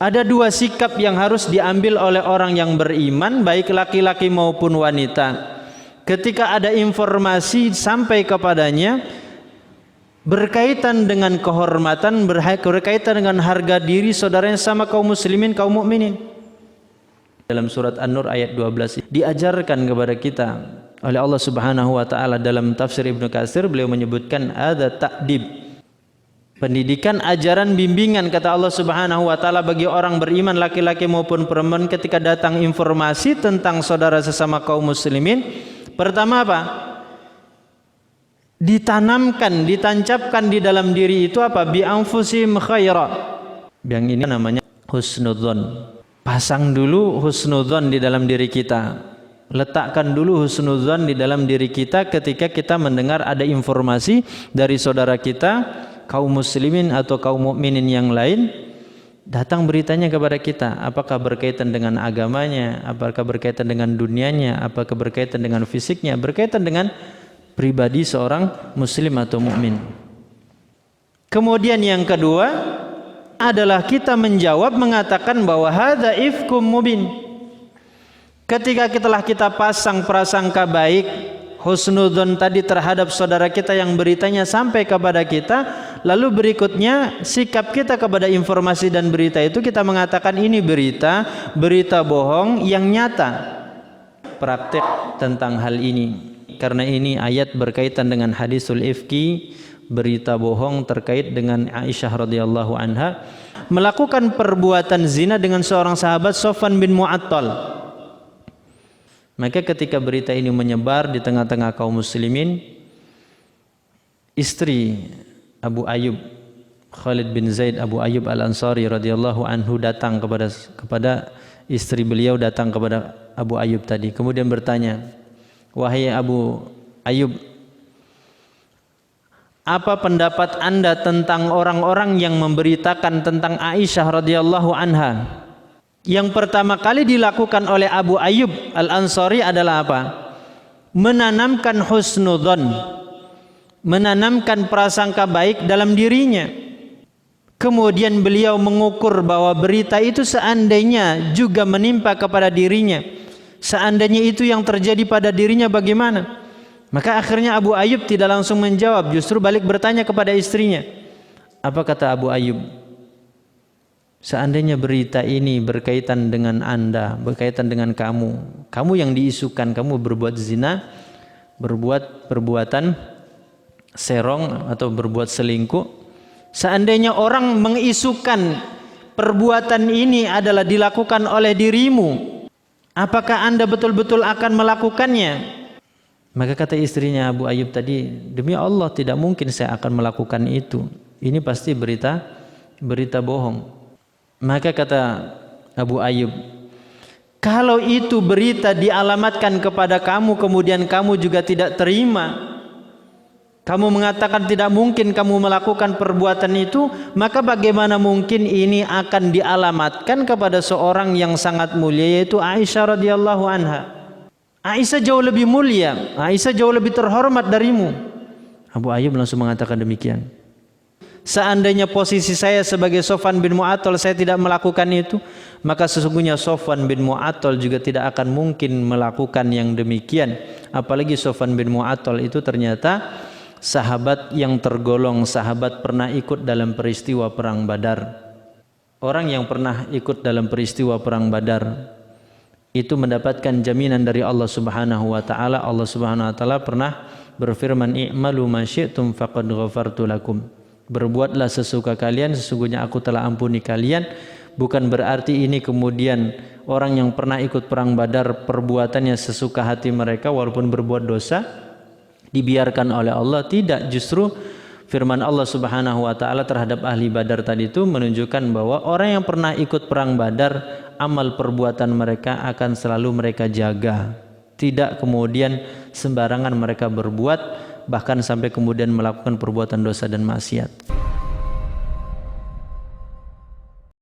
Ada dua sikap yang harus diambil oleh orang yang beriman, baik laki-laki maupun wanita. Ketika ada informasi sampai kepadanya berkaitan dengan kehormatan, berkaitan dengan harga diri saudaranya sama kaum muslimin, kaum mukminin. Dalam surat An-Nur ayat 12 diajarkan kepada kita oleh Allah Subhanahu wa taala. Dalam tafsir Ibnu Katsir beliau menyebutkan ada ta'dib, pendidikan, ajaran, bimbingan, kata Allah Subhanahu wa taala, bagi orang beriman laki-laki maupun perempuan ketika datang informasi tentang saudara sesama kaum muslimin. Pertama apa? Ditanamkan, ditancapkan di dalam diri itu apa? Bi anfusihim khaira. Yang ini namanya husnudzon. Pasang dulu husnudzon di dalam diri kita. Letakkan dulu husnudzon di dalam diri kita ketika kita mendengar ada informasi dari saudara kita kaum muslimin atau kaum mukminin yang lain, datang beritanya kepada kita, apakah berkaitan dengan agamanya, apakah berkaitan dengan dunianya, apakah berkaitan dengan fisiknya, berkaitan dengan pribadi seorang muslim atau mukmin. Kemudian yang kedua adalah kita menjawab, mengatakan bahwa hadza ifkum mubin. Ketika kita pasang prasangka baik, husnudzon tadi terhadap saudara kita yang beritanya sampai kepada kita, lalu berikutnya sikap kita kepada informasi dan berita itu kita mengatakan ini berita bohong yang nyata. Praktek tentang hal ini, karena ini ayat berkaitan dengan hadisul ifki, berita bohong terkait dengan Aisyah radhiyallahu anha melakukan perbuatan zina dengan seorang sahabat, Sofwan bin Mu'attal. Maka ketika berita ini menyebar di tengah-tengah kaum muslimin, istri Abu Ayyub, Khalid bin Zaid Abu Ayyub Al-Ansari radhiyallahu anhu datang kepada istri beliau, datang kepada Abu Ayyub tadi, kemudian bertanya, wahai Abu Ayyub, apa pendapat Anda tentang orang-orang yang memberitakan tentang Aisyah radhiyallahu anha? Yang pertama kali dilakukan oleh Abu Ayyub Al-Ansari adalah apa? Menanamkan husnudzon, menanamkan prasangka baik dalam dirinya. Kemudian beliau mengukur bahwa berita itu seandainya juga menimpa kepada dirinya, seandainya itu yang terjadi pada dirinya bagaimana? Maka akhirnya Abu Ayyub tidak langsung menjawab, justru balik bertanya kepada istrinya. Apa kata Abu Ayyub? Seandainya berita ini berkaitan dengan Anda, berkaitan dengan kamu yang diisukan kamu berbuat zina, berbuat perbuatan serong atau berbuat selingkuh, seandainya orang mengisukan perbuatan ini adalah dilakukan oleh dirimu, apakah Anda betul-betul akan melakukannya? Maka kata istrinya Abu Ayyub tadi, demi Allah tidak mungkin saya akan melakukan itu. Ini pasti berita bohong. Maka kata Abu Ayyub, kalau itu berita dialamatkan kepada kamu, kemudian kamu juga tidak terima, kamu mengatakan tidak mungkin kamu melakukan perbuatan itu, maka bagaimana mungkin ini akan dialamatkan kepada seorang yang sangat mulia, yaitu Aisyah radhiyallahu anha. Aisyah jauh lebih mulia, Aisyah jauh lebih terhormat darimu. Abu Ayyub langsung mengatakan demikian. Seandainya posisi saya sebagai Sofwan bin Mu'attal saya tidak melakukan itu, maka sesungguhnya Sofwan bin Mu'attal juga tidak akan mungkin melakukan yang demikian. Apalagi Sofwan bin Mu'attal itu ternyata sahabat yang tergolong sahabat pernah ikut dalam peristiwa perang Badar. Orang yang pernah ikut dalam peristiwa perang Badar itu mendapatkan jaminan dari Allah Subhanahu wa taala. Allah Subhanahu wa taala pernah berfirman, i'malu ma syi'tum faqad ghafartu lakum. Berbuatlah sesuka kalian, sesungguhnya aku telah ampuni kalian. Bukan berarti ini kemudian orang yang pernah ikut perang Badar perbuatannya sesuka hati mereka walaupun berbuat dosa dibiarkan oleh Allah. Tidak, justru firman Allah Subhanahu wa taala terhadap ahli Badar tadi itu menunjukkan bahwa orang yang pernah ikut perang Badar, amal perbuatan mereka akan selalu mereka jaga. Tidak kemudian sembarangan mereka berbuat, bahkan sampai kemudian melakukan perbuatan dosa dan maksiat.